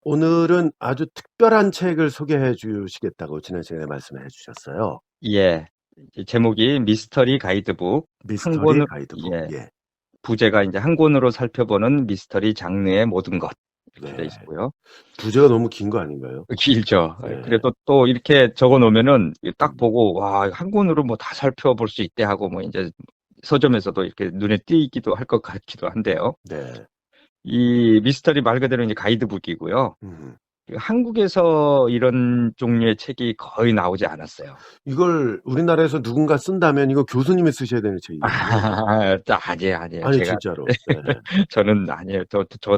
오늘은 아주 특별한 책을 소개해 주시겠다고 지난 시간에 말씀해 주셨어요. 예. 이제 제목이 미스터리 가이드북. 한 미스터리 권으 가이드북. 예. 예. 부제가 이제 한 권으로 살펴보는 미스터리 장르의 모든 것. 이렇게 돼 네. 있고요. 부제가 너무 긴 거 아닌가요? 길죠. 네. 그래도 또 이렇게 적어 놓으면은 딱 음. 보고 와, 한 권으로 뭐 다 살펴볼 수 있대 하고 뭐 이제 서점에서도 이렇게 눈에 띄기도 할 것 같기도 한데요. 네. 이 미스터리 말 그대로 이제 가이드북이고요. 음. 한국에서 이런 종류의 책이 거의 나오지 않았어요. 이걸 우리나라에서 누군가 쓴다면 이거 교수님이 쓰셔야 되는 책이거든요, 이거. 아니에요. 아니 제가 진짜로. 네. 저는 아니에요.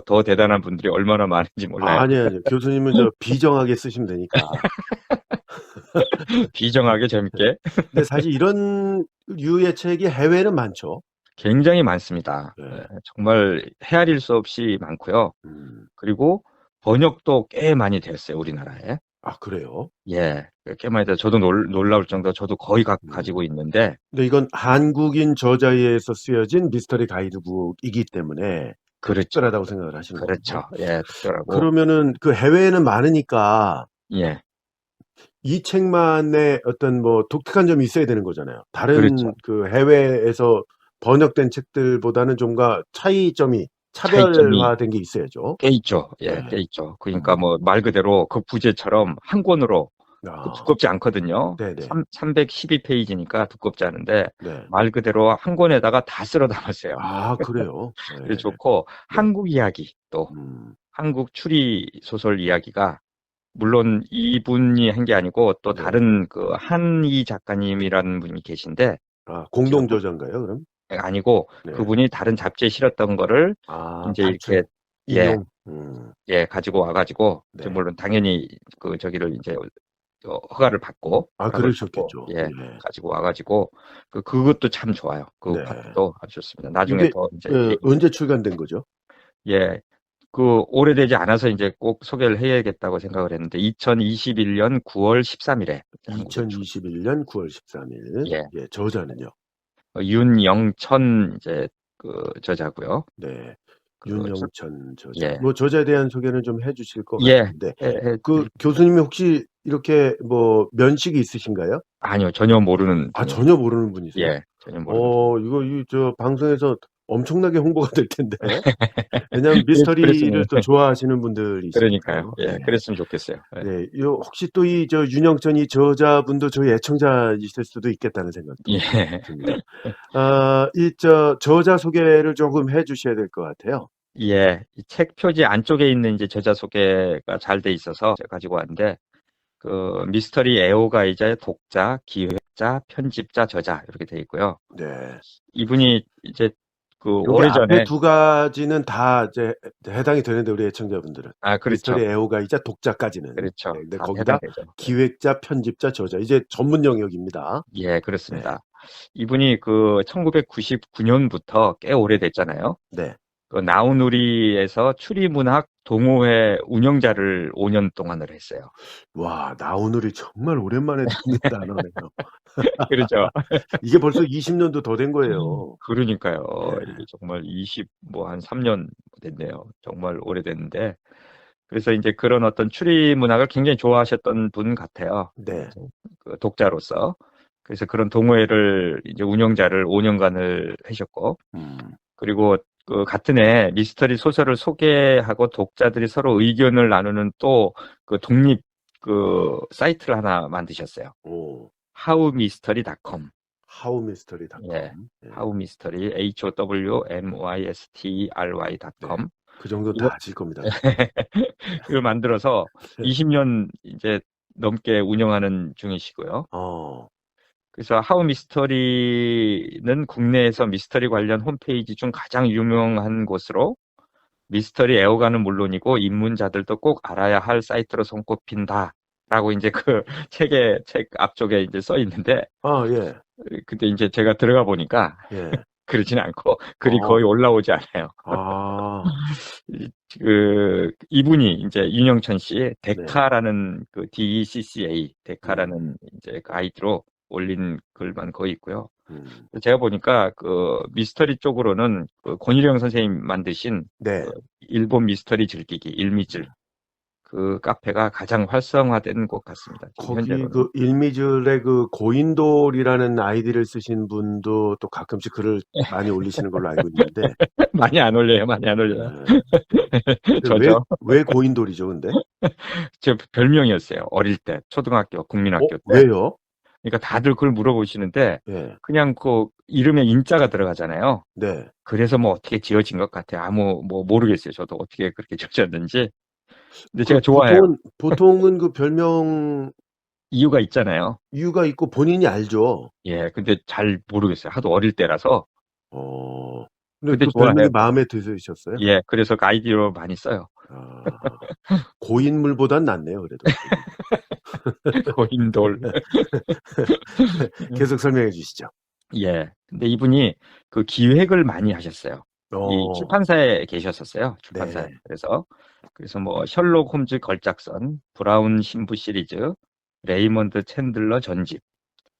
더 대단한 분들이 얼마나 많은지 몰라요. 아니에요. 교수님은 비정하게 쓰시면 되니까. 비정하게 재밌게. 근데 사실 이런 류의 책이 해외에는 많죠. 굉장히 많습니다. 네. 정말 헤아릴 수 없이 많고요. 음. 그리고 번역도 꽤 많이 됐어요, 우리나라에. 아, 그래요? 예, 꽤 많이 돼서 저도 놀라울 정도 저도 거의 음. 가지고 있는데. 근데 이건 한국인 저자에 의해서 쓰여진 미스터리 가이드북이기 때문에 더 그렇죠. 특별하다고 생각을 하시는 거군요. 그렇죠. 예, 특별하고. 그러면은 그 해외에는 많으니까 예, 이 책만의 어떤 뭐 독특한 점이 있어야 되는 거잖아요. 그렇죠. 다른 그 해외에서 번역된 책들보다는 좀가 차이점이 차별화된 게 있어야죠. 꽤 있죠. 네. 예, 꽤 있죠. 그러니까 음. 뭐 말 그대로 그 부제처럼 한 권으로 아, 두껍지 않거든요. 네네. 312페이지니까 두껍지 않은데 네. 말 그대로 한 권에다가 다 쓸어 담았어요. 아, 그래요? 그래서 네. 좋고, 네. 한국 이야기 또 음. 한국 추리 소설 이야기가 물론 이분이 한 게 아니고 또 네. 다른 그 한이 작가님이라는 분이 계신데, 아, 제가 공동 저자인가요, 그럼? 아니고 네. 그분이 다른 잡지에 실었던 거를 아, 이제 이렇게 발췌, 예, 인용. 가지고 와가지고 이제 네. 물론 당연히 그 저기를 이제 허가를 받고 아, 그러셨겠죠. 예. 가지고 와가지고 그것도 참 좋아요. 그 네. 파트도 아주 좋습니다. 나중에 이게 더 이제 얘기. 언제 출간된 거죠? 예, 그 오래되지 않아서 이제 꼭 소개를 해야겠다고 생각을 했는데 2021년 9월 13일에 한국에 2021년 9월 13일. 예, 예, 저자는요? 윤영천 이제 그 저자고요. 네. 그 저- 윤영천 저자. 예, 뭐 저자에 대한 소개는 좀 해 주실 것 예, 같은데 그 해드릴게요. 교수님이 혹시 이렇게 뭐 면식이 있으신가요? 아니요, 전혀 모르는 아, 분이에요. 전혀 모르는 분이세요? 예, 전혀 모르는 분. 이거 저 방송에서 엄청나게 홍보가 될 텐데. 왜냐하면 그랬으면 미스터리를 또 좋아하시는 분들이 그러니까요. 있으니까요. 네. 예, 그랬으면 좋겠어요. 예. 네. 요 혹시 또 이 저 윤영천 이 저자분도 저희 애청자이실 수도 있겠다는 생각도 예. 듭니다. 이 저자 소개를 조금 해 주셔야 될 것 같아요. 예, 이 책 표지 안쪽에 있는 이제 저자 소개가 잘 돼 있어서 제가 가지고 왔는데, 그 미스터리 애호가이자 독자, 기획자, 편집자, 저자 이렇게 돼 있고요. 네. 이분이 이제 그 요게 앞에 오래전에 두 가지는 다 이제 해당이 되는데 우리 애청자분들은. 그렇죠, 미스터리 애호가이자 독자까지는. 네. 그렇죠, 근데 다 거기다 해당되죠. 기획자, 편집자, 저자 이제 전문 영역입니다. 예, 네. 그렇습니다. 이분이 그 1999년부터 꽤 오래됐잖아요. 네. 그 나우누리에서 추리문학 동호회 운영자를 5년 동안을 했어요. 와, 나오늘이 정말 오랜만에 듣는 단어네요. 그렇죠. 이게 벌써 20년도 더 된 거예요. 그러니까요. 네. 이게 정말 뭐 한 3년 됐네요. 정말 오래됐는데. 그래서 이제 그런 어떤 추리 문학을 굉장히 좋아하셨던 분 같아요. 네. 그 독자로서. 그래서 그런 동호회를 이제 운영자를 5년간을 하셨고, 음. 그리고 그 같은 해 미스터리 소설을 소개하고 독자들이 서로 의견을 나누는 또 그 독립 그 사이트를 하나 만드셨어요. 오. howmystery.com. 예. howmystery.com. 예. howmystery, 네. howmystry.com. 그 정도 이거 다 아실 겁니다. 이걸 만들어서 네. 20년 이제 넘게 운영하는 중이시고요. 어. 그래서 하우미스터리는 국내에서 미스터리 관련 홈페이지 중 가장 유명한 곳으로 미스터리 애호가는 물론이고 입문자들도 꼭 알아야 할 사이트로 손꼽힌다. 라고 이제 그 책 앞쪽에 이제 써 있는데, 아, 예. 근데 이제 제가 들어가 보니까 예. 그러진 않고 글이 어. 거의 올라오지 않아요. 아. 이분이 이제 윤영천 씨 네. 데카라는 그 DECCA 음. 데카라는 이제 그 아이디로 올린 글만 거의 있고요. 음. 제가 보니까 그 미스터리 쪽으로는 그 권일영 선생님 만드신 그 네. 일본 미스터리 즐기기 일미즐 그 카페가 가장 활성화된 곳 같습니다. 지금 거기 현재로는. 그 일미즐의 그 고인돌이라는 아이디를 쓰신 분도 또 가끔씩 글을 많이 올리시는 걸로 알고 있는데, 많이 안 올려요, 많이 안 올려요. 근데 저죠. 왜 고인돌이죠, 근데? 제 별명이었어요. 어릴 때, 초등학교, 국민학교 때. 왜요? 그러니까 다들 그걸 물어보시는데, 예, 그냥 그 이름에 인자가 들어가잖아요. 네. 그래서 뭐 어떻게 지어진 것 같아요. 뭐 모르겠어요. 저도 어떻게 그렇게 지어졌는지. 근데 제가 그 좋아해요. 보통은 그 별명 이유가 있잖아요. 이유가 있고 본인이 알죠. 예, 근데 잘 모르겠어요. 하도 어릴 때라서. 어, 근데 근데 그 좋아해요. 별명이 마음에 드셨어요? 예, 그래서 그 아이디로 많이 써요. 아, 고인물보단 낫네요, 그래도. 고인돌. 계속 설명해 주시죠. 예. 근데 이분이 그 기획을 많이 하셨어요. 이 어, 출판사에 계셨었어요. 출판사에. 네. 그래서 뭐 셜록 홈즈 걸작선, 브라운 신부 시리즈, 레이먼드 챈들러 전집,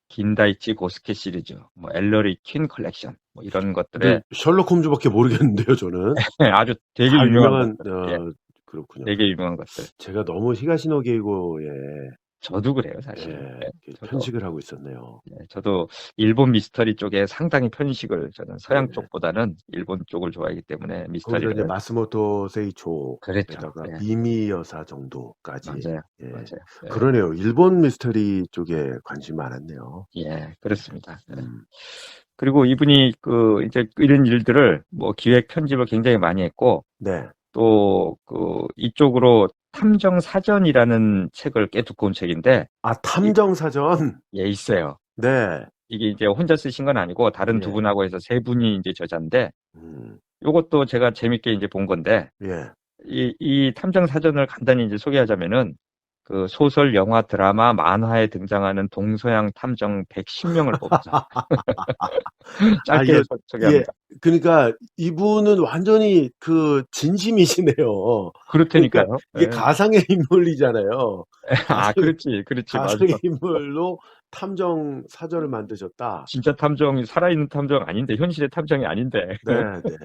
긴다이치 고스케 시리즈, 뭐 엘러리 퀸 컬렉션, 뭐 이런 근데 것들에 셜록 홈즈밖에 모르겠는데요, 저는. 아주 되게 다 유명한 유명한, 것들. 예, 그렇군요. 되게 유명한 것들. 제가 너무 히가시노 게이고에 저도 그래요, 사실. 예, 저도. 편식을 하고 있었네요. 예, 저도 일본 미스터리 쪽에 상당히 편식을 저는 서양 네. 쪽보다는 일본 쪽을 좋아하기 때문에 거기다 미스터리를. 이제 마스모토 그렇죠. 세이초에다가 예, 미미 여사 정도까지. 맞아요. 예. 맞아요. 예, 그러네요. 일본 미스터리 쪽에 관심 많았네요. 예, 그렇습니다. 예. 음, 그리고 이분이 이제 이런 일들을 뭐 기획 편집을 굉장히 많이 했고, 네. 또 이쪽으로 탐정 사전이라는 책을 꽤 두꺼운 책인데, 아, 탐정사전? 예, 있어요. 네. 이게 이제 혼자 쓰신 건 아니고 다른 두 예. 분하고 해서 세 분이 이제 저자인데, 음, 요것도 제가 재밌게 이제 본 건데, 예. 이 탐정 사전을 간단히 이제 소개하자면은, 그 소설, 영화, 드라마, 만화에 등장하는 동서양 탐정 110명을 뽑아서 아, 짧게 예. 소개합니다. 그러니까 이분은 완전히 그 진심이시네요. 그러니까 그렇다니까요. 이게 예. 가상의 인물이잖아요. 아, 그렇지, 맞아. 가상의 인물로 탐정 사전을 만드셨다. 진짜 탐정이 살아있는 탐정 아닌데, 현실의 탐정이 아닌데. 네, 네.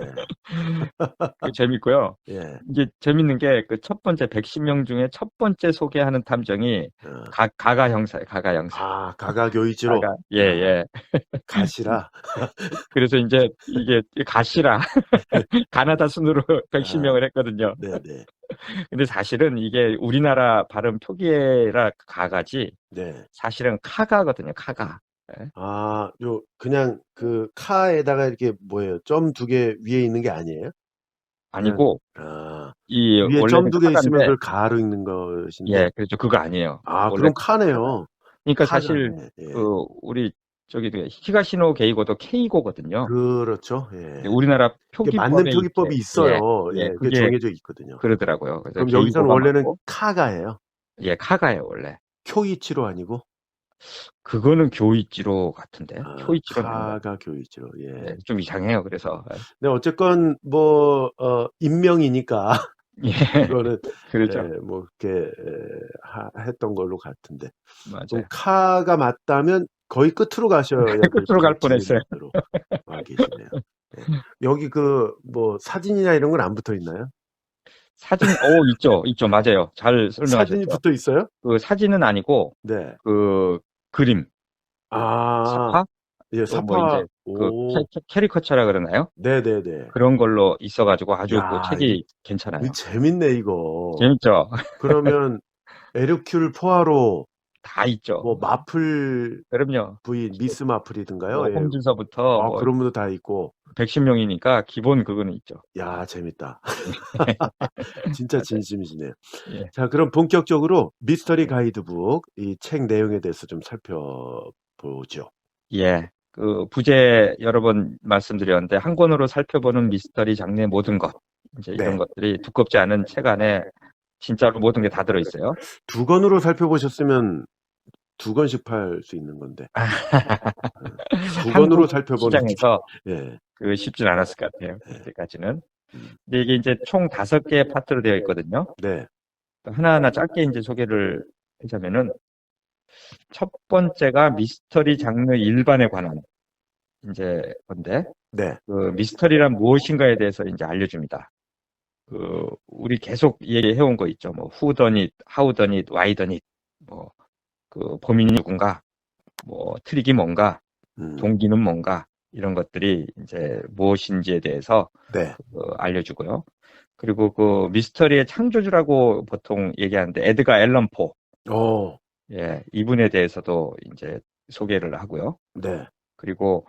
그게 재밌고요. 예. 이게 재밌는 게 그 첫 번째 110명 중에 첫 번째 소개하는 탐정이 어. 가가 형사예요. 가가 형사. 아, 가가교이치로. 가가. 예, 예. 가시라. 그래서 이제 이게 가시라. 가나다 순으로 아, 110명을 했거든요. 네, 네. 근데 사실은 이게 우리나라 발음 표기라 가가지 네. 사실은 카가거든요. 카가. 예. 아, 그냥 그 카에다가 이렇게 뭐예요? 점 두 개 위에 있는 게 아니에요? 그냥, 아니고 이 위에 점 원래는 두 개 있으면 카가인데, 그걸 가로 읽는 것인데. 예, 그렇죠. 그거 아니에요. 아, 원래 그럼 카가. 카네요. 그러니까 사실 카가네. 예. 우리 저기 히가시노 게이고도 케이고거든요. 그렇죠. 근데 예. 우리나라 이게 표기법에 맞는 표기법이 이렇게, 있어요. 예, 예, 그게 그게 정해져 있거든요. 그러더라고요. 그래서 그럼 여기서는 게이고가 원래는 맞고, 카가예요. 예, 카가예요, 원래. 쿄이치로 아니고? 그거는 교이치로 같은데. 아, 교이치로는 아닌 것 같아요. 카가 교이치로. 예. 예, 좀 이상해요. 그래서. 네, 어쨌건 인명이니까 예, 그거는 그렇죠. 뭐 이렇게 했던 걸로 같은데. 그럼 맞아요. 카가 맞다면 거의 끝으로 가셔야 될 끝으로 갈 뻔했어요. 지름으로 와 계시네요. 예. 여기 뭐 사진이나 이런 건 안 붙어 있나요? 사진, 있죠. 맞아요. 잘 사진이 설명하셨죠. 붙어 있어요? 그 사진은 아니고, 네. 그 그림, 아, 사파, 예, 또 뭐 이제 사파. 그 오, 캐리커처라 그러나요? 네네네. 그런 걸로 있어가지고 아주 그 야, 책이 이거 괜찮아요. 재밌네, 이거. 재밌죠? 그러면 에르큘 포아로, 다 있죠. 뭐 마플 그럼요. 부인, 미스 마플이든가요? 뭐 예. 홈즈서부터 뭐 그런 분도 다 있고. 110명이니까 기본 그거는 있죠. 야, 재밌다. 진짜 맞아요. 진심이시네요. 예. 자, 그럼 본격적으로 미스터리 예. 가이드북 이 책 내용에 대해서 좀 살펴보죠. 예. 그 부제 여러 번 말씀드렸는데 한 권으로 살펴보는 미스터리 장르의 모든 것. 이제 이런 네. 것들이 두껍지 않은 책 안에 진짜로 모든 게 다 들어 있어요. 두 권으로 살펴보셨으면 두 권씩 팔 수 있는 건데. 두 권으로 한국 살펴보는 게. 시장에서 예. 쉽진 않았을 것 같아요. 네. 그때까지는. 음, 근데 이게 이제 총 5개의 파트로 되어 있거든요. 네. 하나하나 짧게 이제 소개를 하자면은 첫 번째가 미스터리 장르 일반에 관한 이제 건데 네. 그 미스터리란 무엇인가에 대해서 이제 알려줍니다. 우리 계속 얘기해온 거 있죠. 뭐, who done it, how done it, why done it. 뭐, 범인이 누군가, 뭐, 트릭이 뭔가, 동기는 뭔가, 이런 것들이 이제 무엇인지에 대해서 네. 알려주고요. 그리고 그 미스터리의 창조주라고 보통 얘기하는데, 에드가 앨런 포. 예, 이분에 대해서도 이제 소개를 하고요. 네. 그리고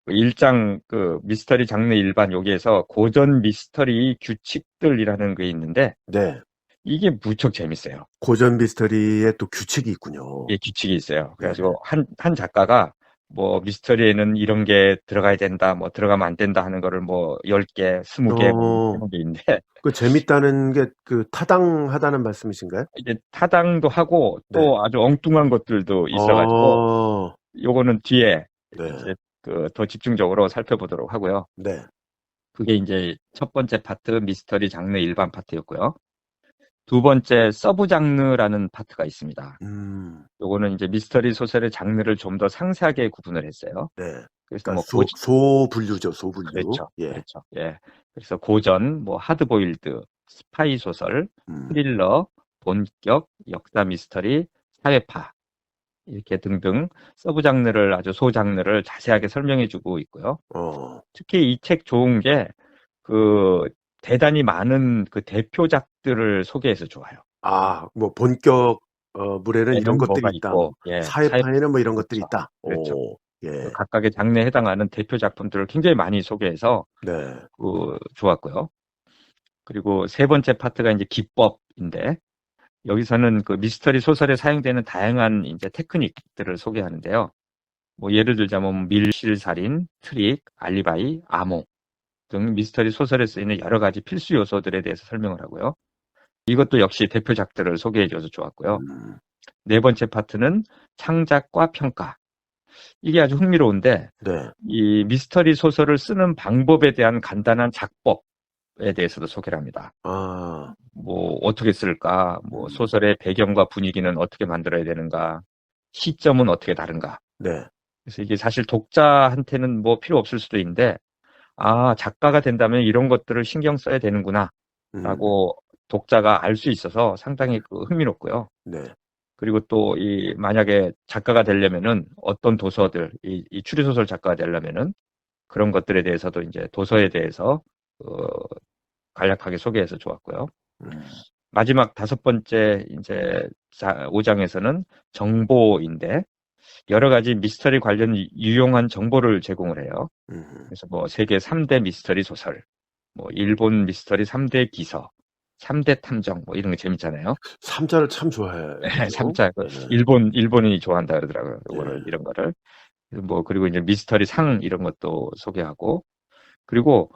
일장 미스터리 장르 일반 여기에서 고전 미스터리 규칙들이라는 게 있는데, 네. 이게 무척 재밌어요. 고전 미스터리에 또 규칙이 있군요. 예, 규칙이 있어요. 그래가지고 한 작가가 뭐 미스터리에는 이런 게 들어가야 된다, 뭐 들어가면 안 된다 하는 거를 뭐 10개, 20개 뭐 이런 게 있는데, 그 재밌다는 게 타당하다는 말씀이신가요? 이제 타당도 하고 또 네. 아주 엉뚱한 것들도 있어가지고 요거는 뒤에 네. 이제 더 집중적으로 살펴보도록 하고요. 네. 그게 이제 첫 번째 파트 미스터리 장르 일반 파트였고요. 두 번째 서브 장르라는 파트가 있습니다. 요거는 이제 미스터리 소설의 장르를 좀 더 상세하게 구분을 했어요. 네. 그래서 그러니까 뭐 소분류죠, 소분류. 그렇죠. 예. 그렇죠. 예. 그래서 고전, 뭐 하드보일드, 스파이 소설, 스릴러, 본격, 역사 미스터리, 사회파 이렇게 등등 서브 장르를 아주 소 장르를 자세하게 설명해주고 있고요. 특히 이 책 좋은 게 대단히 많은 대표작들을 소개해서 좋아요. 뭐 본격 물에는 이런 것들이 있다. 있고, 예, 사회파에는 뭐 이런 그렇죠. 것들이 있다. 그렇죠. 예. 각각의 장르에 해당하는 대표 작품들을 굉장히 많이 소개해서 네. 좋았고요. 그리고 세 번째 파트가 이제 기법인데, 여기서는 미스터리 소설에 사용되는 다양한 이제 테크닉들을 소개하는데요. 뭐 예를 들자면 밀실살인, 트릭, 알리바이, 암호 등 미스터리 소설에 쓰이는 여러 가지 필수 요소들에 대해서 설명을 하고요. 이것도 역시 대표작들을 소개해줘서 좋았고요. 네 번째 파트는 창작과 평가. 이게 아주 흥미로운데, 네. 이 미스터리 소설을 쓰는 방법에 대한 간단한 작법에 대해서도 소개를 합니다. 뭐 어떻게 쓸까, 뭐 소설의 배경과 분위기는 어떻게 만들어야 되는가, 시점은 어떻게 다른가. 네. 그래서 이게 사실 독자한테는 뭐 필요 없을 수도 있는데, 작가가 된다면 이런 것들을 신경 써야 되는구나 라고 독자가 알 수 있어서 상당히 흥미롭고요. 네. 그리고 또 만약에 작가가 되려면은 어떤 도서들, 이 추리소설 작가가 되려면은 그런 것들에 대해서도 이제 도서에 대해서 간략하게 소개해서 좋았고요. 마지막 다섯 번째 이제 5장에서는 정보인데, 여러 가지 미스터리 관련 유용한 정보를 제공을 해요. 그래서 뭐 세계 3대 미스터리 소설, 뭐 일본 미스터리 3대 기서, 3대 탐정, 뭐 이런 거 재밌잖아요. 3자를 참 좋아해요. 네, 3자. 일본인이 좋아한다 그러더라고요. 이거를, 이런 거를. 뭐, 그리고 이제 미스터리 상 이런 것도 소개하고, 그리고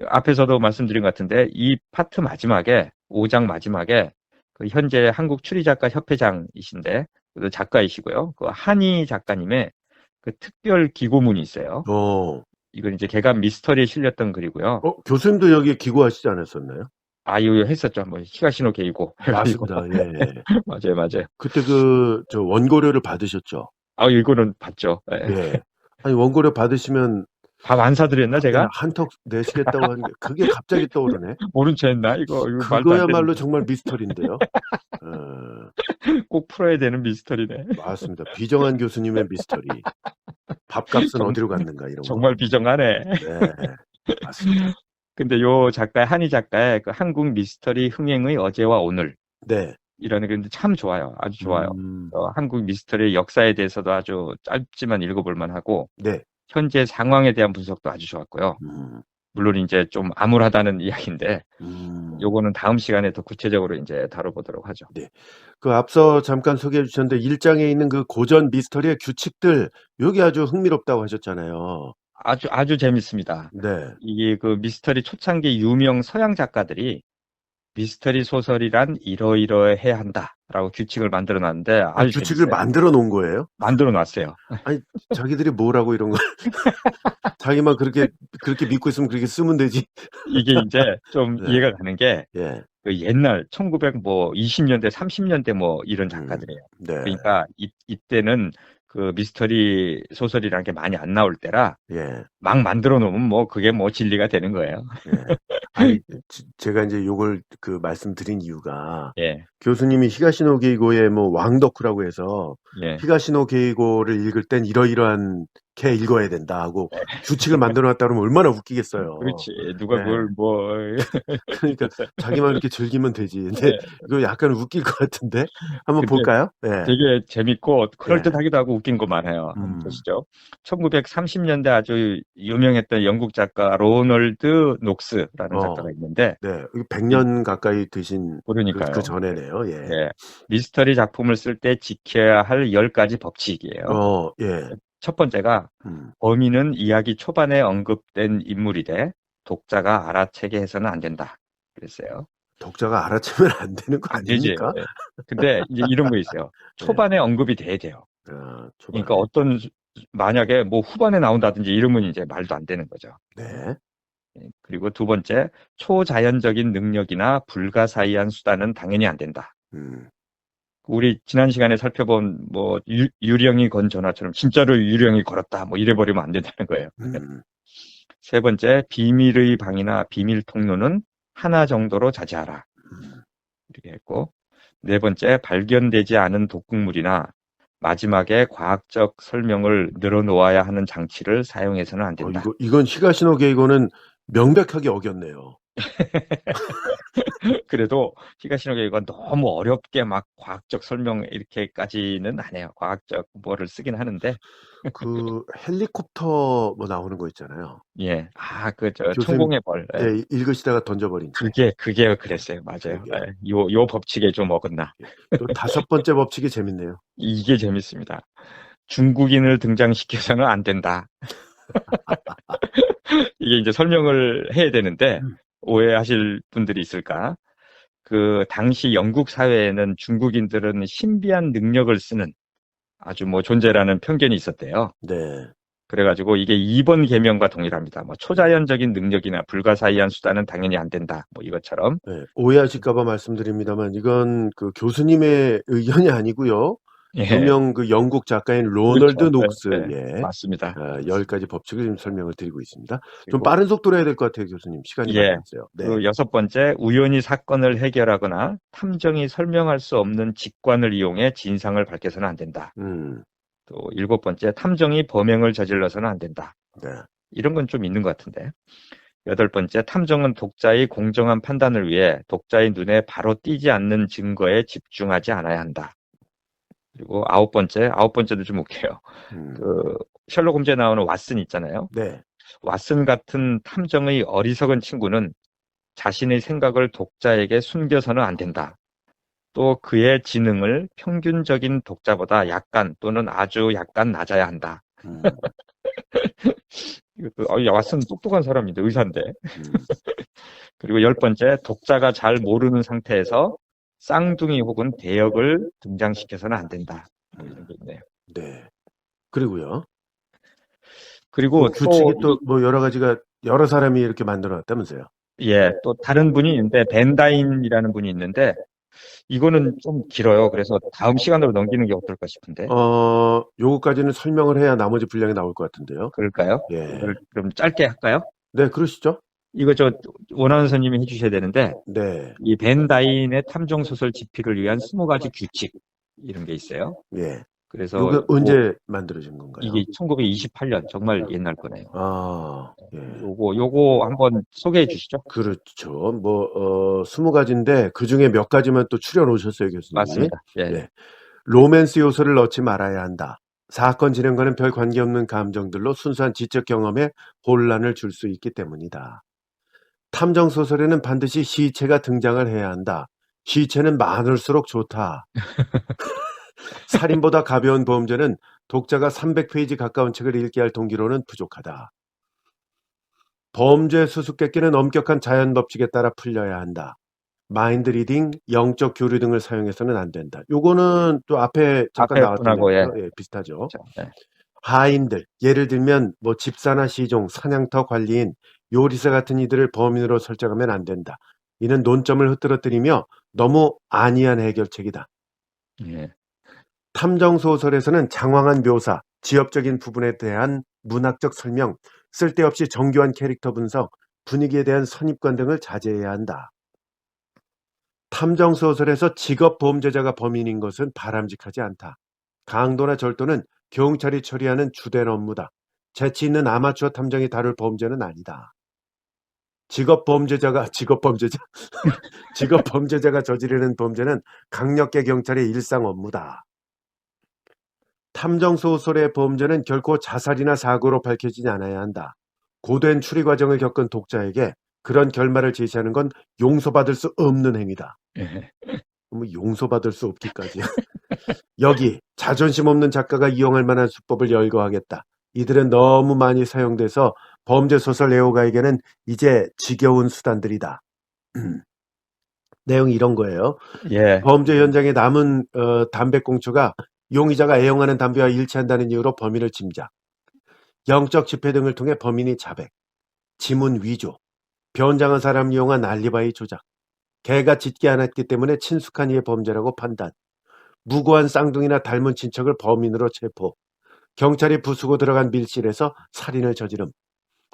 앞에서도 말씀드린 것 같은데, 이 파트 마지막에, 5장 마지막에, 현재 한국 추리작가 협회장이신데, 작가이시고요. 한희 작가님의 특별 기고문이 있어요. 이건 이제 개간 미스터리에 실렸던 글이고요. 교수님도 여기에 기고하시지 않았었나요? 이거 했었죠. 뭐, 히가시노 게이고. 맞습니다. 예. 맞아요. 그때 원고료를 받으셨죠? 이거는 봤죠. 예. 아니, 원고료 받으시면 밥 안 사드렸나, 제가? 한턱 내시겠다고 하는 게 그게 갑자기 떠오르네. 모른 체 했나? 이거 그거야말로 정말 미스터리인데요. 꼭 풀어야 되는 미스터리네. 맞습니다. 비정한 교수님의 미스터리. 밥값은 어디로 갔는가, 이런 거. 정말 비정하네. 네. 맞습니다. 근데 요 한희 작가의 한국 미스터리 흥행의 어제와 오늘. 네. 이라는 게 참 좋아요. 아주 좋아요. 한국 미스터리의 역사에 대해서도 아주 짧지만 읽어볼만 하고, 네. 현재 상황에 대한 분석도 아주 좋았고요. 물론 이제 좀 암울하다는 이야기인데, 요거는 다음 시간에 더 구체적으로 이제 다뤄보도록 하죠. 네. 앞서 잠깐 소개해 주셨는데 1장에 있는 고전 미스터리의 규칙들, 여기 아주 흥미롭다고 하셨잖아요. 아주 재밌습니다. 네. 이게 미스터리 초창기 유명 서양 작가들이 미스터리 소설이란 이러이러해야 한다라고 규칙을 만들어 놨는데, 아주 규칙을 재밌어요. 만들어 놓은 거예요? 만들어 놨어요. 아니, 자기들이 뭐라고 이런 거. 자기만 그렇게 믿고 있으면 그렇게 쓰면 되지. 이게 이제 좀 네. 이해가 가는 게, 예. 옛날 1920년대, 30년대 뭐 이런 작가들이에요. 네. 그러니까 이때는 그 미스터리 소설이라는 게 많이 안 나올 때라 예. 막 만들어 놓으면 뭐 그게 뭐 진리가 되는 거예요. 예. 아니, 제가 이제 요걸 그 말씀드린 이유가 예, 교수님이 히가시노 게이고의 뭐 왕덕후라고 해서 예. 히가시노 게이고를 읽을 땐 이러이러한 게 읽어야 된다 하고 규칙을 만들어 놨다 그러면 얼마나 웃기겠어요. 그렇지. 누가 예. 그걸 뭐 그러니까 그래서 자기만 이렇게 즐기면 되지. 근데 예. 이거 약간 웃길 것 같은데 한번 근데 볼까요? 예. 되게 재밌고 예. 그럴듯하기도 하고 웃긴 거 많아요. 한번 보시죠. 1930년대 아주 유명했던 영국 작가 로널드 녹스라는 작가가 있는데 네. 100년 가까이 드신 그러니까요. 그 전에네요. 예. 예. 미스터리 작품을 쓸 때 지켜야 할 10가지 법칙이에요. 예. 첫 번째가 범인은 이야기 초반에 언급된 인물이되 독자가 알아채게 해서는 안 된다. 그랬어요. 독자가 알아채면 안 되는 거 안 되지. 아닙니까? 예. 근데 이제 이런 거 있어요. 초반에 언급이 돼야 돼요. 초반에. 그러니까 만약에 뭐 후반에 나온다든지 이러면 이제 말도 안 되는 거죠. 네. 그리고 두 번째, 초자연적인 능력이나 불가사의한 수단은 당연히 안 된다. 우리 지난 시간에 살펴본 뭐 유령이 건 전화처럼 진짜로 유령이 걸었다 뭐 이래버리면 안 된다는 거예요. 세 번째, 비밀의 방이나 비밀 통로는 하나 정도로 자제하라. 이렇게 했고, 네 번째, 발견되지 않은 독극물이나 마지막에 과학적 설명을 늘어놓아야 하는 장치를 사용해서는 안 된다. 이건 히가시노 게이고는 명백하게 어겼네요. 그래도 히가시노 게이고가 너무 어렵게 막 과학적 설명 이렇게까지는 안 해요. 과학적 뭐를 쓰긴 하는데. 그 헬리콥터 뭐 나오는 거 있잖아요. 예. 천공의 벌. 예. 예, 읽으시다가 던져버린 그게 그랬어요. 맞아요. 예. 요 법칙에 좀 어긋나. 또 다섯 번째 법칙이 재밌네요. 이게 재밌습니다. 중국인을 등장시켜서는 안 된다. 이게 이제 설명을 해야 되는데 오해하실 분들이 있을까? 그 당시 영국 사회에는 중국인들은 신비한 능력을 쓰는 아주 뭐 존재라는 편견이 있었대요. 네. 그래가지고 이게 2번 계명과 동일합니다. 뭐 초자연적인 능력이나 불가사의한 수단은 당연히 안 된다. 뭐 이것처럼. 네, 오해하실까봐 말씀드립니다만 이건 그 교수님의 의견이 아니고요. 예. 분명 그 영국 작가인 로널드 그렇죠. 녹스의 네, 맞습니다. 10가지 법칙을 지금 설명을 드리고 있습니다. 좀 그리고 빠른 속도로 해야 될 것 같아요, 교수님. 시간이 많이 없어요. 네. 그 여섯 번째, 우연히 사건을 해결하거나 탐정이 설명할 수 없는 직관을 이용해 진상을 밝혀서는 안 된다. 또 일곱 번째, 탐정이 범행을 저질러서는 안 된다. 네. 이런 건 좀 있는 것 같은데. 여덟 번째, 탐정은 독자의 공정한 판단을 위해 독자의 눈에 바로 띄지 않는 증거에 집중하지 않아야 한다. 그리고 아홉 번째도 좀 웃겨요. 그 셜록 홈즈에 나오는 왓슨 있잖아요. 네. 왓슨 같은 탐정의 어리석은 친구는 자신의 생각을 독자에게 숨겨서는 안 된다. 또 그의 지능을 평균적인 독자보다 약간 또는 아주 약간 낮아야 한다. 왓슨 똑똑한 사람인데 의사인데. 그리고 열 번째, 독자가 잘 모르는 상태에서 쌍둥이 혹은 대역을 등장시켜서는 안 된다. 뭐 이런 게 있네요. 네. 그리고요. 그리고 규칙이 또 뭐 여러 가지가 여러 사람이 이렇게 만들어 놨다면서요. 예, 또 다른 분이 있는데 벤다인이라는 분이 있는데 이거는 좀 길어요. 그래서 다음 시간으로 넘기는 게 어떨까 싶은데. 요거까지는 설명을 해야 나머지 분량이 나올 것 같은데요. 그럴까요? 예. 그럼 짧게 할까요? 네, 그러시죠. 이거 원하는 선생님이 해주셔야 되는데, 네. 이 벤다인의 탐정 소설 집필을 위한 20가지 규칙 이런 게 있어요. 예. 그래서 이거 언제 만들어진 건가요? 이게 1928년 정말 옛날 거네요. 예. 요거 한번 소개해 주시죠. 그렇죠. 뭐 20가지인데 그 중에 몇 가지만 또 추려 놓으셨어요, 교수님. 맞습니다. 예. 로맨스 요소를 넣지 말아야 한다. 사건 진행과는 별 관계없는 감정들로 순수한 지적 경험에 혼란을 줄 수 있기 때문이다. 탐정 소설에는 반드시 시체가 등장을 해야 한다. 시체는 많을수록 좋다. 살인보다 가벼운 범죄는 독자가 300페이지 가까운 책을 읽게 할 동기로는 부족하다. 범죄 수수께끼는 엄격한 자연 법칙에 따라 풀려야 한다. 마인드 리딩, 영적 교류 등을 사용해서는 안 된다. 요거는 또 앞에 잠깐 나왔던 예, 비슷하죠. 그렇죠. 네. 하인들, 예를 들면 뭐 집사나 시종, 사냥터 관리인, 요리사 같은 이들을 범인으로 설정하면 안 된다. 이는 논점을 흐트러뜨리며 너무 안이한 해결책이다. 예. 탐정 소설에서는 장황한 묘사, 지엽적인 부분에 대한 문학적 설명, 쓸데없이 정교한 캐릭터 분석, 분위기에 대한 선입관 등을 자제해야 한다. 탐정 소설에서 직업 범죄자가 범인인 것은 바람직하지 않다. 강도나 절도는 경찰이 처리하는 주된 업무다. 재치 있는 아마추어 탐정이 다룰 범죄는 아니다. 직업 범죄자가 직업 범죄자가 저지르는 범죄는 강력계 경찰의 일상 업무다. 탐정 소설의 범죄는 결코 자살이나 사고로 밝혀지지 않아야 한다. 고된 추리 과정을 겪은 독자에게 그런 결말을 제시하는 건 용서받을 수 없는 행위다. 예. 뭐 용서받을 수 없기까지야. 여기 자존심 없는 작가가 이용할 만한 수법을 열거하겠다. 이들은 너무 많이 사용돼서 범죄 소설 애호가에게는 이제 지겨운 수단들이다. 내용이 이런 거예요. 예. 범죄 현장에 남은 담배꽁초가 용의자가 애용하는 담배와 일치한다는 이유로 범인을 짐작, 영적 집회 등을 통해 범인이 자백, 지문 위조, 변장한 사람 이용한 알리바이 조작, 개가 짖지 않았기 때문에 친숙한 이의 범죄라고 판단, 무고한 쌍둥이나 닮은 친척을 범인으로 체포, 경찰이 부수고 들어간 밀실에서 살인을 저지름,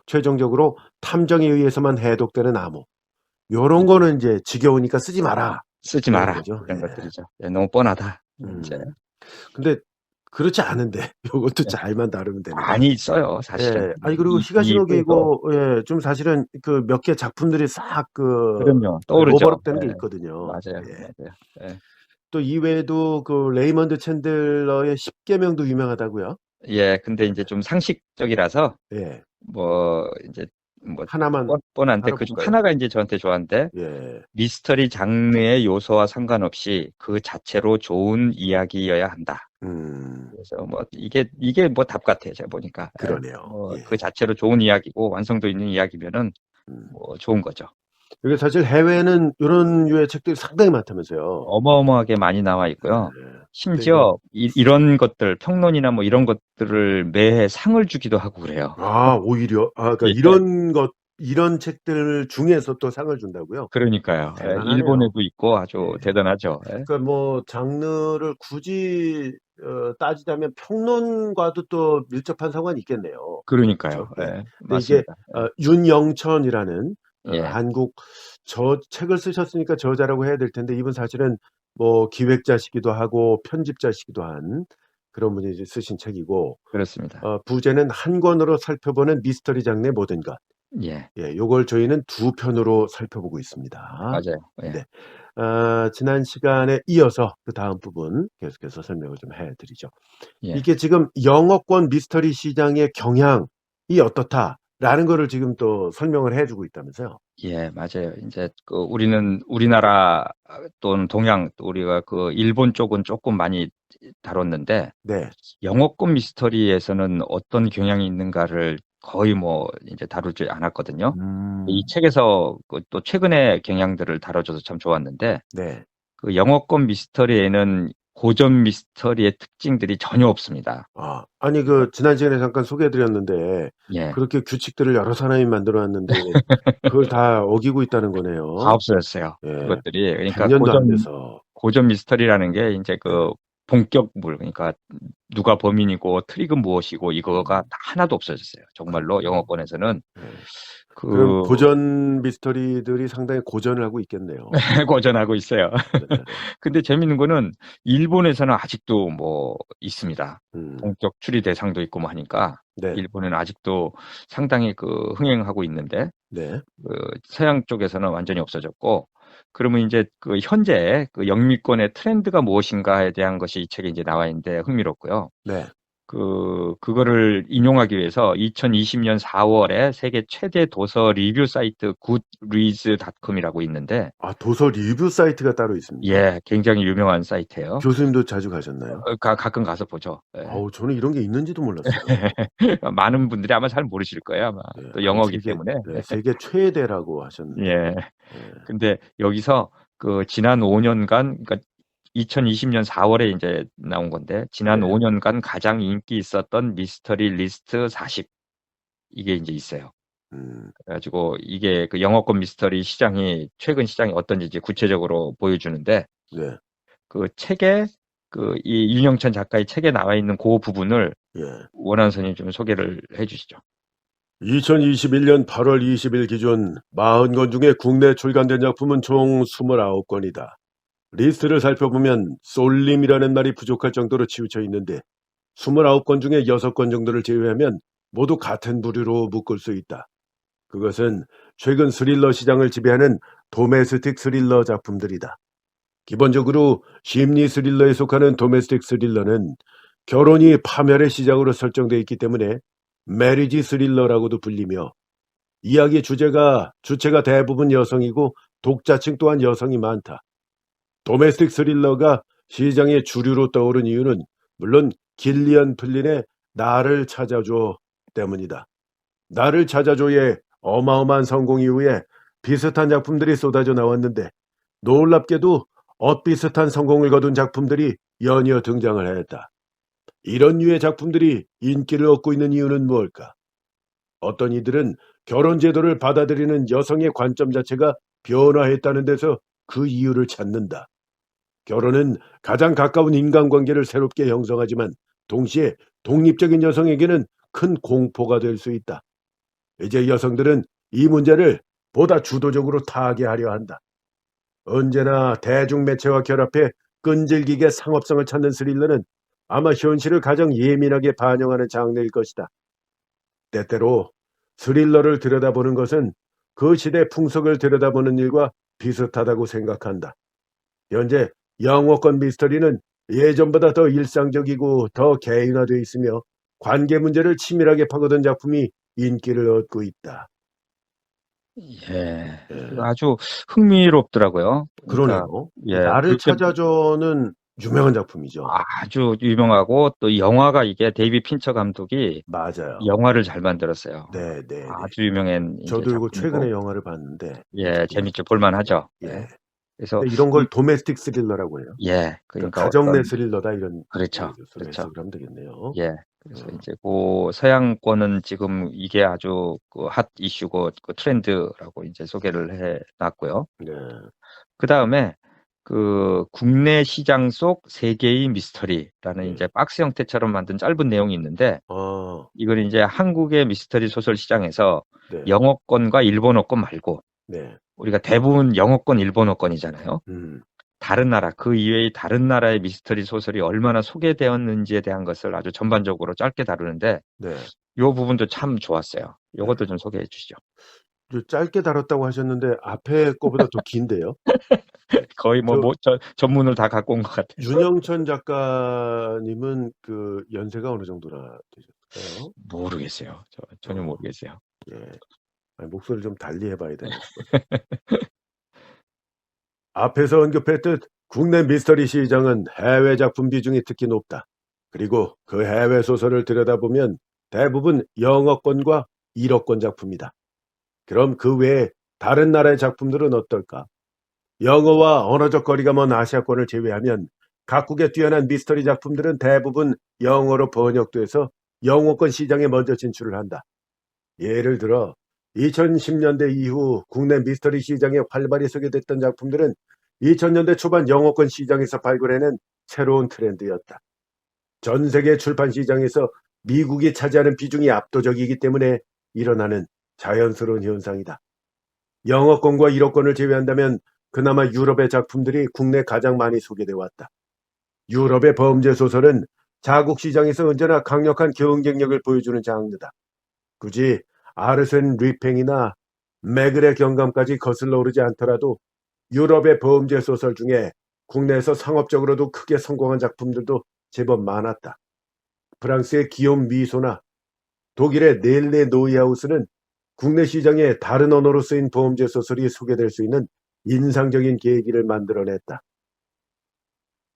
최종적으로 탐정에 의해서만 해독되는 암호. 요런 거는 이제 지겨우니까 쓰지 마라. 쓰지 이런 마라. 거죠. 이런 예. 것들이죠. 예, 너무 뻔하다. 이제 근데 그렇지 않은데 요것도 예. 잘만 다루면 되는 거예요. 많이 있어요, 사실은. 예. 아니 그리고 이 히가시노게 이후에도 이거 예, 좀 사실은 그 몇 개 작품들이 싹 그럼요. 떠오르죠. 오버랩되는 게 예. 있거든요. 맞아요. 예. 맞아요. 예. 또 이외에도 그 레이먼드 챈들러의 10계명도 유명하다고요. 예, 근데 이제 좀 상식적이라서 예. 뭐 이제 뭐 하나만 뻔한데 그중 다뤄볼까요? 하나가 이제 저한테 좋아하는데 예. 미스터리 장르의 요소와 상관없이 그 자체로 좋은 이야기여야 한다. 그래서 뭐 이게 뭐 답 같아요. 제가 보니까. 그러네요. 뭐 예. 그 자체로 좋은 이야기고 완성도 있는 이야기면은 뭐 좋은 거죠. 이게 사실 해외에는 이런 류의 책들이 상당히 많다면서요. 어마어마하게 많이 나와 있고요. 예. 심지어 이런 것들 평론이나 뭐 이런 것들을 매해 상을 주기도 하고 그래요. 아, 오히려 그러니까 예. 이런 책들 중에서 또 상을 준다고요? 그러니까요. 예, 대단하네요. 일본에도 있고 아주 예. 대단하죠. 예. 그러니까 뭐 장르를 굳이 따지자면 평론과도 또 밀접한 상관이 있겠네요. 그러니까요. 그렇죠? 예. 예, 근데 이게 맞습니다. 윤영천이라는 예. 한국 책을 쓰셨으니까 저자라고 해야 될 텐데 이분 사실은 뭐 기획자시기도 하고 편집자시기도 한 그런 분이 이제 쓰신 책이고 그렇습니다. 부제는 한 권으로 살펴보는 미스터리 장르의 모든 것. 예, 예, 요걸 저희는 두 편으로 살펴보고 있습니다. 맞아요. 예. 네. 지난 시간에 이어서 그 다음 부분 계속해서 설명을 좀 해드리죠. 예. 이게 지금 영어권 미스터리 시장의 경향이 어떻다라는 거를 지금 또 설명을 해주고 있다면서요. 예, 맞아요. 이제 우리는 우리나라 또는 동양 또 우리가 그 일본 쪽은 조금 많이 다뤘는데 네. 영어권 미스터리에서는 어떤 경향이 있는가를 거의 뭐 이제 다루지 않았거든요. 이 책에서 또 최근의 경향들을 다뤄줘서 참 좋았는데 네. 그 영어권 미스터리에는 고전 미스터리의 특징들이 전혀 없습니다. 아니 그 지난 시간에 잠깐 소개해드렸는데 예. 그렇게 규칙들을 여러 사람이 만들어놨는데 그걸 다 어기고 있다는 거네요. 다 없어졌어요. 예. 그것들이. 그러니까 100년도 안 돼서. 고전 미스터리라는 게 이제 그 본격물, 그러니까 누가 범인이고 트릭은 무엇이고 이거가 다 하나도 없어졌어요. 정말로 영어권에서는. 그럼 고전 미스터리들이 상당히 고전을 하고 있겠네요. 고전하고 있어요. 네. 근데 재밌는 거는 일본에서는 아직도 뭐 있습니다. 본격 추리 대상도 있고 뭐 하니까 네. 일본은 아직도 상당히 흥행하고 있는데 네. 서양 쪽에서는 완전히 없어졌고, 그러면 이제 현재 영미권의 트렌드가 무엇인가에 대한 것이 이 책에 이제 나와 있는데 흥미롭고요. 네. 그거를 인용하기 위해서 2020년 4월에 세계 최대 도서 리뷰 사이트 goodreads.com이라고 있는데. 도서 리뷰 사이트가 따로 있습니다. 예, 굉장히 유명한 사이트예요. 교수님도 자주 가셨나요? 가끔 가서 보죠. 예. 저는 이런 게 있는지도 몰랐어요. 많은 분들이 아마 잘 모르실 거예요, 아마. 네. 또 영어기 때문에. 세계 최대라고 하셨는데. 예. 근데 여기서 지난 5년간, 그러니까 2020년 4월에 이제 나온 건데, 지난 5년간 가장 인기 있었던 미스터리 리스트 40. 이게 이제 있어요. 그래가지고 이게 영어권 미스터리 시장이, 최근 시장이 어떤지 이제 구체적으로 보여주는데, 네. 그 책에 이 윤영천 작가의 책에 나와 있는 그 부분을 예. 원한 선생님 좀 소개를 해주시죠. 2021년 8월 20일 기준 40권 중에 국내 출간된 작품은 총 29권이다. 리스트를 살펴보면 쏠림이라는 말이 부족할 정도로 치우쳐 있는데 29권 중에 6권 정도를 제외하면 모두 같은 부류로 묶을 수 있다. 그것은 최근 스릴러 시장을 지배하는 도메스틱 스릴러 작품들이다. 기본적으로 심리 스릴러에 속하는 도메스틱 스릴러는 결혼이 파멸의 시작으로 설정되어 있기 때문에 메리지 스릴러라고도 불리며 이야기 주체가 대부분 여성이고 독자층 또한 여성이 많다. 도메스틱 스릴러가 시장의 주류로 떠오른 이유는 물론 길리언 플린의 나를 찾아줘 때문이다. 나를 찾아줘의 어마어마한 성공 이후에 비슷한 작품들이 쏟아져 나왔는데 놀랍게도 엇비슷한 성공을 거둔 작품들이 연이어 등장을 했다. 이런 류의 작품들이 인기를 얻고 있는 이유는 무엇일까? 어떤 이들은 결혼 제도를 받아들이는 여성의 관점 자체가 변화했다는 데서 그 이유를 찾는다. 결혼은 가장 가까운 인간관계를 새롭게 형성하지만 동시에 독립적인 여성에게는 큰 공포가 될 수 있다. 이제 여성들은 이 문제를 보다 주도적으로 타개하려 한다. 언제나 대중매체와 결합해 끈질기게 상업성을 찾는 스릴러는 아마 현실을 가장 예민하게 반영하는 장르일 것이다. 때때로 스릴러를 들여다보는 것은 그 시대 풍속을 들여다보는 일과 비슷하다고 생각한다. 현재 영어권 미스터리는 예전보다 더 일상적이고 더 개인화되어 있으며 관계 문제를 치밀하게 파고든 작품이 인기를 얻고 있다. 예, 예. 아주 흥미롭더라고요. 그러니까 그러네요. 예, 나를 그렇게 찾아줘는 유명한 작품이죠. 아주 유명하고 또 영화가 이게 데이비 핀처 감독이 맞아요. 영화를 잘 만들었어요. 네, 네, 네. 아주 유명한 이제 저도 이거 작품이고 최근에 영화를 봤는데 예, 재밌죠. 볼만하죠. 예. 예. 그래서 근데 이런 걸 도메스틱 스릴러라고 해요. 예, 그러니까 그러니까 가정 내 어떤 스릴러다 이런 그렇죠, 식으로 그렇죠. 해석을 하면 되겠네요. 예, 그래서 이제 그 서양권은 지금 이게 아주 핫 이슈고 그 트렌드라고 이제 소개를 해놨고요. 네. 그 다음에 그 국내 시장 속 세계의 미스터리라는 예. 이제 박스 형태처럼 만든 짧은 내용이 있는데 이건 이제 한국의 미스터리 소설 시장에서 네. 영어권과 일본어권 말고 네. 우리가 대부분 영어권, 일본어권이잖아요. 음. 다른 나라, 그 이외의 다른 나라의 미스터리 소설이 얼마나 소개되었는지에 대한 것을 아주 전반적으로 짧게 다루는데 네. 이 부분도 참 좋았어요. 이것도 좀 소개해 주시죠. 짧게 다뤘다고 하셨는데 앞에 거보다 더 긴데요. 거의 전문을 다 갖고 온 것 같아요. 윤영천 작가님은 그 연세가 어느 정도나 되셨을까요? 모르겠어요. 전혀 모르겠어요. 예. 아니, 목소리를 좀 달리 해봐야 되는 앞에서 언급했듯 국내 미스터리 시장은 해외 작품 비중이 특히 높다. 그리고 그 해외 소설을 들여다보면 대부분 영어권과 일어권 작품이다. 그럼 그 외에 다른 나라의 작품들은 어떨까? 영어와 언어적 거리가 먼 아시아권을 제외하면 각국의 뛰어난 미스터리 작품들은 대부분 영어로 번역돼서 영어권 시장에 먼저 진출을 한다. 예를 들어 2010년대 이후 국내 미스터리 시장에 활발히 소개됐던 작품들은 2000년대 초반 영어권 시장에서 발굴해낸 새로운 트렌드였다. 전 세계 출판 시장에서 미국이 차지하는 비중이 압도적이기 때문에 일어나는 자연스러운 현상이다. 영어권과 일어권을 제외한다면 그나마 유럽의 작품들이 국내 가장 많이 소개돼 왔다. 유럽의 범죄 소설은 자국 시장에서 언제나 강력한 경쟁력을 보여주는 장르다. 굳이 아르센 리팽이나 매글의 경감까지 거슬러 오르지 않더라도 유럽의 범죄 소설 중에 국내에서 상업적으로도 크게 성공한 작품들도 제법 많았다. 프랑스의 기욤 미소나 독일의 넬레 노이하우스는 국내 시장에 다른 언어로 쓰인 범죄 소설이 소개될 수 있는 인상적인 계기를 만들어냈다.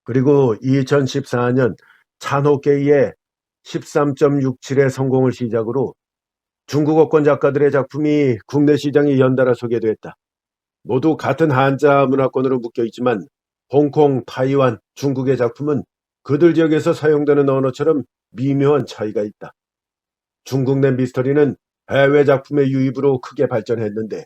그리고 2014년 찬호케이의 13.67의 성공을 시작으로 중국어권 작가들의 작품이 국내 시장에 연달아 소개됐다. 모두 같은 한자 문화권으로 묶여있지만 홍콩, 타이완, 중국의 작품은 그들 지역에서 사용되는 언어처럼 미묘한 차이가 있다. 중국 내 미스터리는 해외 작품의 유입으로 크게 발전했는데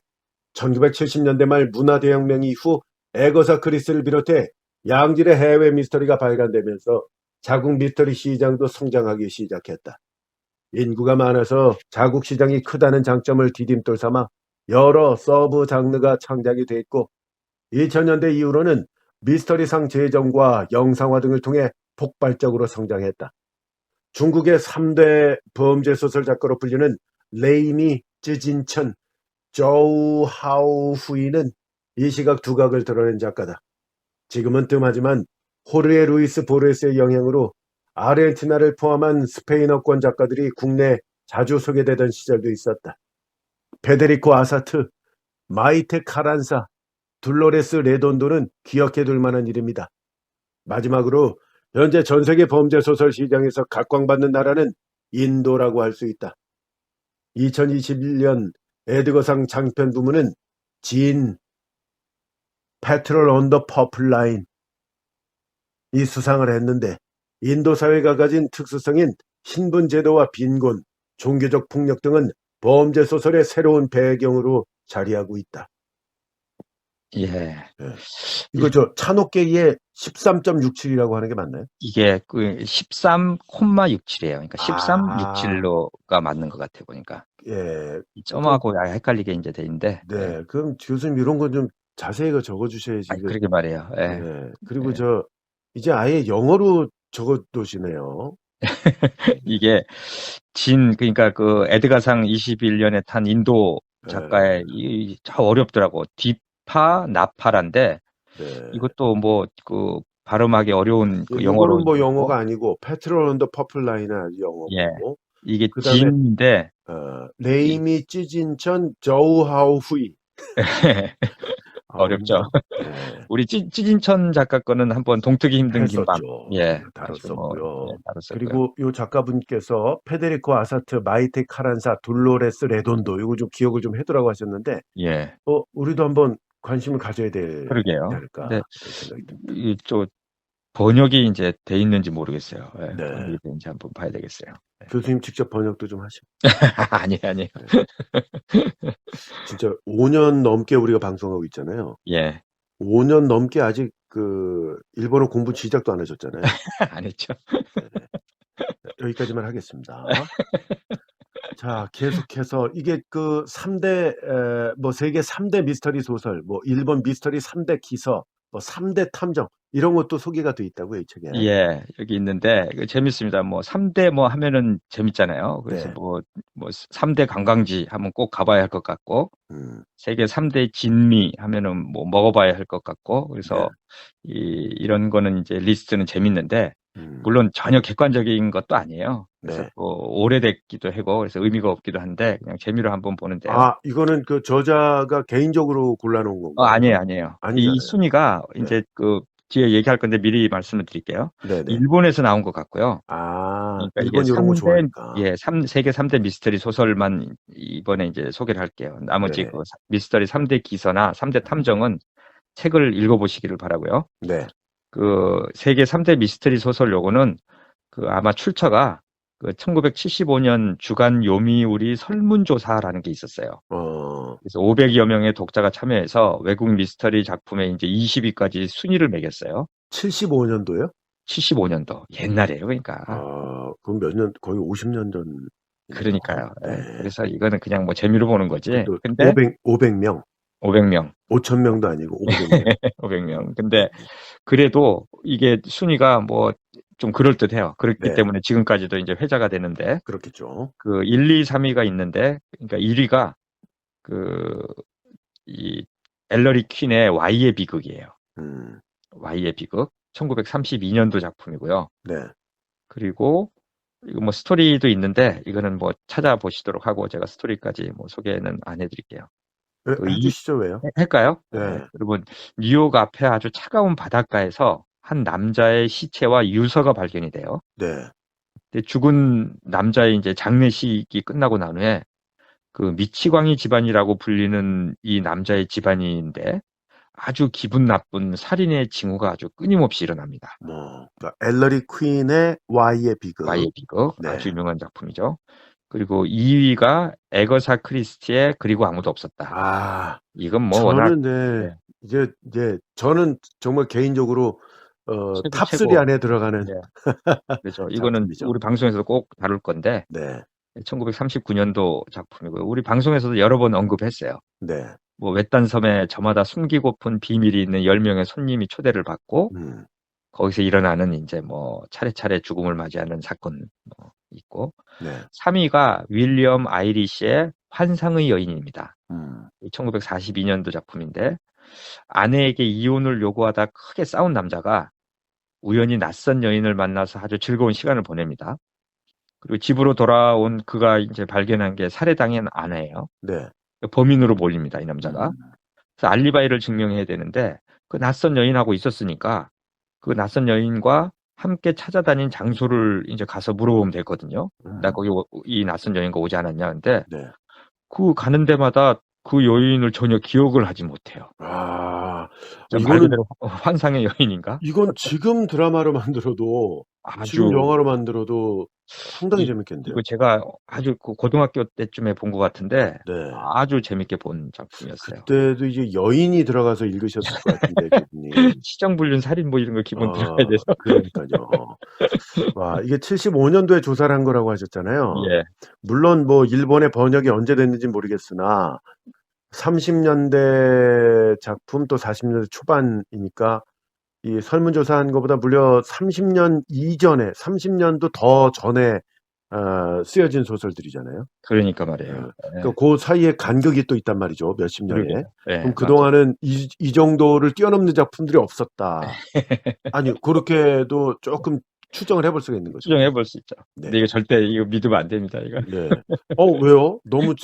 1970년대 말 문화대혁명 이후 에거사 크리스를 비롯해 양질의 해외 미스터리가 발간되면서 자국 미스터리 시장도 성장하기 시작했다. 인구가 많아서 자국 시장이 크다는 장점을 디딤돌 삼아 여러 서브 장르가 창작이 됐고 2000년대 이후로는 미스터리상 제정과 영상화 등을 통해 폭발적으로 성장했다. 중국의 3대 범죄 소설 작가로 불리는 레이미 쯔진천, 조우 하오후이는 이 시각 두각을 드러낸 작가다. 지금은 뜸하지만 호르헤 루이스 보르헤스의 영향으로 아르헨티나를 포함한 스페인어권 작가들이 국내에 자주 소개되던 시절도 있었다. 페데리코 아사트, 마이테 카란사, 둘로레스 레돈도는 기억해둘 만한 이름이다. 마지막으로 현재 전세계 범죄소설 시장에서 각광받는 나라는 인도라고 할 수 있다. 2021년 에드거상 장편 부문은 진, 패트롤 온 더 퍼플 라인 이 수상을 했는데 인도 사회가 가진 특수성인 신분 제도와 빈곤, 종교적 폭력 등은 범죄 소설의 새로운 배경으로 자리하고 있다. 예. 예. 이거 저 찬옥계의 13.67이라고 하는 게 맞나요? 이게 그 13,67이에요. 그러니까 아. 1367로가 맞는 것 같아요, 보니까. 예. 이 점하고 헷갈리게 이제 돼 있는데. 네. 그럼 교수님 이런 거 좀 자세히 적어 주셔야지. 아, 그러게 말이에요. 예. 네. 그리고 예. 저 이제 아예 영어로 적어 놓으시네요. 이게 그러니까 그 에드가상 21년에 탄 인도 작가의 참 어렵더라고. 디파 나파란데 네. 이것도 뭐 그 발음하기 어려운 그 영어로 이거는 뭐 있고. 영어가 아니고 패트롤 온 더 퍼플 라인은 영어고. 예. 이게 그다음에 진인데 레이미 찌진천 저우하오후이. 어렵죠. 네. 우리 찌진천 작가 거는 한번 동트기 힘든 김밤. 했었죠. 예. 다뤘었고요. 다뤘었고요. 그리고 요 작가분께서 페데리코 아사트, 마이테 카란사, 둘로레스 레돈도 이거 좀 기억을 좀 해두라고 하셨는데 예. 우리도 한번 관심을 가져야 되지 그러게요. 않을까 근데 그런 생각이 듭니다. 이쪽 번역이 이제 돼 있는지 모르겠어요. 예. 네. 번역이 되는지 한번 봐야 되겠어요. 예. 교수님 직접 번역도 좀 하시고. 아니에요. 진짜 5년 넘게 우리가 방송하고 있잖아요. 예. 5년 넘게 아직 그 일본어 공부 시작도 안 하셨잖아요. 안 했죠. 네. 여기까지만 하겠습니다. 자, 계속해서 이게 그 3대 뭐 세계 3대 미스터리 소설, 뭐 일본 미스터리 3대 기서, 뭐 3대 탐정 이런 것도 소개가 돼 있다고요, 이 책에. 예. 여기 있는데 이거 재밌습니다. 뭐 3대 뭐 하면은 재밌잖아요. 그래서 네. 뭐 3대 관광지 하면 꼭 가봐야 할 것 같고 세계 3대 진미 하면은 뭐 먹어봐야 할 것 같고 그래서 이런 거는 이제 리스트는 재밌는데 물론 전혀 객관적인 것도 아니에요. 그래서 네. 오래됐기도 하고 그래서 의미가 없기도 한데 그냥 재미로 한번 보는데요. 아, 이거는 그 저자가 개인적으로 골라놓은 건가요? 아니에요. 아니잖아요. 이 순위가 이제 그 뒤에 얘기할 건데 미리 말씀을 드릴게요. 네네. 일본에서 나온 것 같고요. 아, 그러니까 이게 일본 이런 거 좋아하니까. 세계 3대 미스터리 소설만 이번에 이제 소개를 할게요. 나머지 네. 그 미스터리 3대 기서나 3대 탐정은 책을 읽어보시기를 바라고요. 네. 그 세계 3대 미스터리 소설 요거는 그 아마 출처가 그 1975년 주간 요미우리 설문조사라는 게 있었어요. 그래서 500여 명의 독자가 참여해서 외국 미스터리 작품에 이제 20위까지 순위를 매겼어요. 75년도요? 75년도 옛날이에요, 그러니까. 그럼 몇 년, 거의 50년 전. 그러니까요. 네. 그래서 이거는 그냥 뭐 재미로 보는 거지. 근데 500명. 500명. 5,000명도 아니고 500명. 500명. 근데 그래도 이게 순위가 뭐 좀 그럴듯해요. 그렇기 때문에 지금까지도 이제 회자가 되는데. 그렇겠죠. 그 1, 2, 3위가 있는데, 그러니까 1위가 이 엘러리 퀸의 Y의 비극이에요. Y의 비극. 1932년도 작품이고요. 네. 그리고 이거 뭐 스토리도 있는데 이거는 뭐 찾아보시도록 하고 제가 스토리까지 뭐 소개는 안 해드릴게요. 해주시죠, 왜요? 할까요? 네. 여러분 뉴욕 앞에 아주 차가운 바닷가에서 한 남자의 시체와 유서가 발견이 돼요. 네. 근데 죽은 남자의 이제 장례식이 끝나고 난 후에 그 미치광이 집안이라고 불리는 이 남자의 집안인데 아주 기분 나쁜 살인의 징후가 아주 끊임없이 일어납니다. 그러니까 엘러리 퀸의 Y의 비극. Y의 비극. 아주 유명한 작품이죠. 그리고 2위가 에거사 크리스티의 그리고 아무도 없었다. 이건 뭐 저는 워낙 이제 저는 정말 개인적으로 탑3 최고. 안에 들어가는 예. 그렇죠. 이거는 작품이죠. 우리 방송에서도 꼭 다룰 건데 네. 1939년도 작품이고요. 우리 방송에서도 여러 번 언급했어요. 네. 뭐 외딴 섬에 저마다 숨기고픈 비밀이 있는 10명의 손님이 초대를 받고 음. 거기서 일어나는 이제 뭐 차례차례 죽음을 맞이하는 사건 뭐 있고 네. 3위가 윌리엄 아이리시의 환상의 여인입니다. 음. 1942년도 작품인데 아내에게 이혼을 요구하다 크게 싸운 남자가 우연히 낯선 여인을 만나서 아주 즐거운 시간을 보냅니다. 그리고 집으로 돌아온 그가 이제 발견한 게 살해당한 아내예요. 네. 범인으로 몰립니다, 이 남자가. 음. 그래서 알리바이를 증명해야 되는데 그 낯선 여인하고 있었으니까 그 낯선 여인과 함께 찾아다닌 장소를 이제 가서 물어보면 되거든요. 나 거기 이 낯선 여인과 오지 않았냐. 근데 네. 그 가는 데마다 그 여인을 전혀 기억을 하지 못해요. 아. 말 이거는 그대로 환상의 여인인가? 이건 지금 드라마로 만들어도 지금 아주 영화로 만들어도 상당히 재밌겠는데요. 이거 제가 아주 그 고등학교 때쯤에 본 것 같은데 네. 아주 재밌게 본 작품이었어요. 그때도 이제 여인이 들어가서 읽으셨을 것 같은데 그분이. 시정불륜 살인 뭐 이런 거 기본 들어가야 돼서. 그러니까요. 와, 이게 75년도에 조사를 한 거라고 하셨잖아요. 예. 물론 뭐 일본의 번역이 언제 됐는지 모르겠으나 30년대 작품 또 40년대 초반이니까 이 설문조사한 것보다 무려 30년 이전에 30년도 더 전에 쓰여진 소설들이잖아요. 그러니까 말이에요. 예. 그러니까 그 사이에 간격이 또 있단 말이죠. 몇십 년에. 그러게요. 예, 그럼 맞아요. 그동안은 이 정도를 뛰어넘는 작품들이 없었다. 아니, 그렇게도 조금 추정을 해볼 수가 있는 거죠. 수정해 볼 수 있죠. 네. 근데 이거 절대 이거 믿으면 안 됩니다. 이거. 네. 왜요? 너무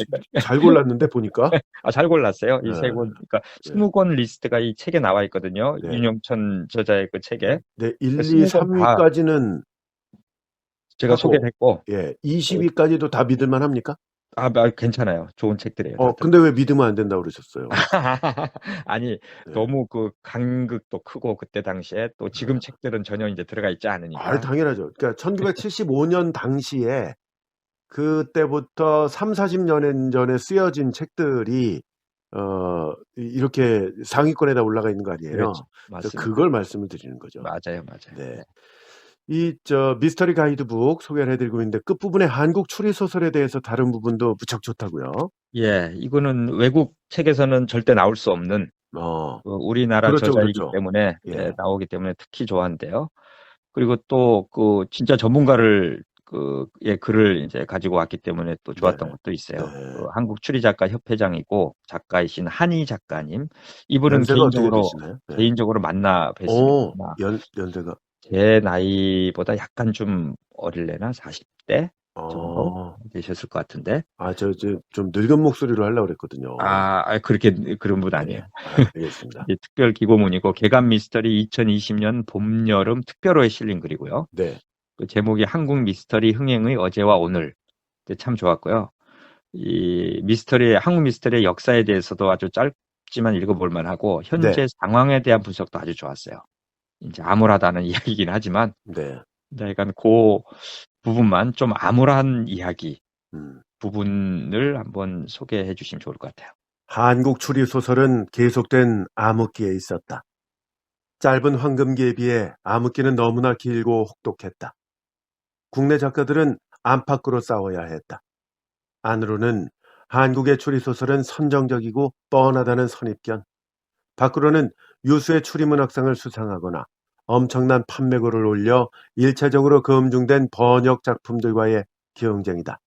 잘 골랐는데 보니까. 잘 골랐어요. 이 네. 세 권. 그러니까 네. 20권 리스트가 이 책에 나와 있거든요. 네. 윤영천 저자의 그 책에. 네, 1, 2, 20권 다 3위까지는 제가 소개를 했고. 예, 20위까지도 다 믿을만 합니까? 괜찮아요. 좋은 책들이에요. 근데 왜 믿으면 안 된다고 그러셨어요? 아니, 네. 너무 그 간극도 크고 그때 당시에 또 지금 책들은 전혀 이제 들어가 있지 않으니까. 당연하죠. 그러니까 1975년 당시에 그때부터 3, 40년 전에 쓰여진 책들이 이렇게 상위권에다 올라가 있는 거 아니에요? 그렇죠. 그래서 맞습니다. 그걸 말씀을 드리는 거죠. 맞아요. 네. 네. 미스터리 가이드북 소개를 해드리고 있는데 끝부분에 한국 추리 소설에 대해서 다른 부분도 무척 좋다고요. 예, 이거는 외국 책에서는 절대 나올 수 없는 우리나라 그렇죠, 저자이기 그렇죠. 때문에 예. 나오기 때문에 특히 좋아한대요. 그리고 또 그 진짜 전문가를 의 글을 이제 가지고 왔기 때문에 또 좋았던 네. 것도 있어요. 네. 한국 추리작가 협회장이고 작가이신 한희 작가님. 이분은 연세가 어떻게 되시나요? 네. 개인적으로 만나 뵀습니다. 연세가 제 나이보다 약간 좀 어릴래나 40대 정도 되셨을 것 같은데. 좀 늙은 목소리로 하려고 그랬거든요. 그렇게 그런 분 아니에요. 알겠습니다. 특별 기고문이고 개간 미스터리 2020년 봄, 여름 특별호에 실린 글이고요. 네. 그 제목이 한국 미스터리 흥행의 어제와 오늘. 참 좋았고요. 한국 미스터리의 역사에 대해서도 아주 짧지만 읽어볼 만하고 현재 상황에 대한 분석도 아주 좋았어요. 이제 암울하다는 이야기이긴 하지만 약간 그 부분만 좀 암울한 이야기 부분을 한번 소개해 주시면 좋을 것 같아요. 한국 추리 소설은 계속된 암흑기에 있었다. 짧은 황금기에 비해 암흑기는 너무나 길고 혹독했다. 국내 작가들은 안팎으로 싸워야 했다. 안으로는 한국의 추리소설은 선정적이고 뻔하다는 선입견, 밖으로는 유수의 추리문학상을 수상하거나 엄청난 판매고를 올려 일차적으로 검증된 번역 작품들과의 경쟁이다.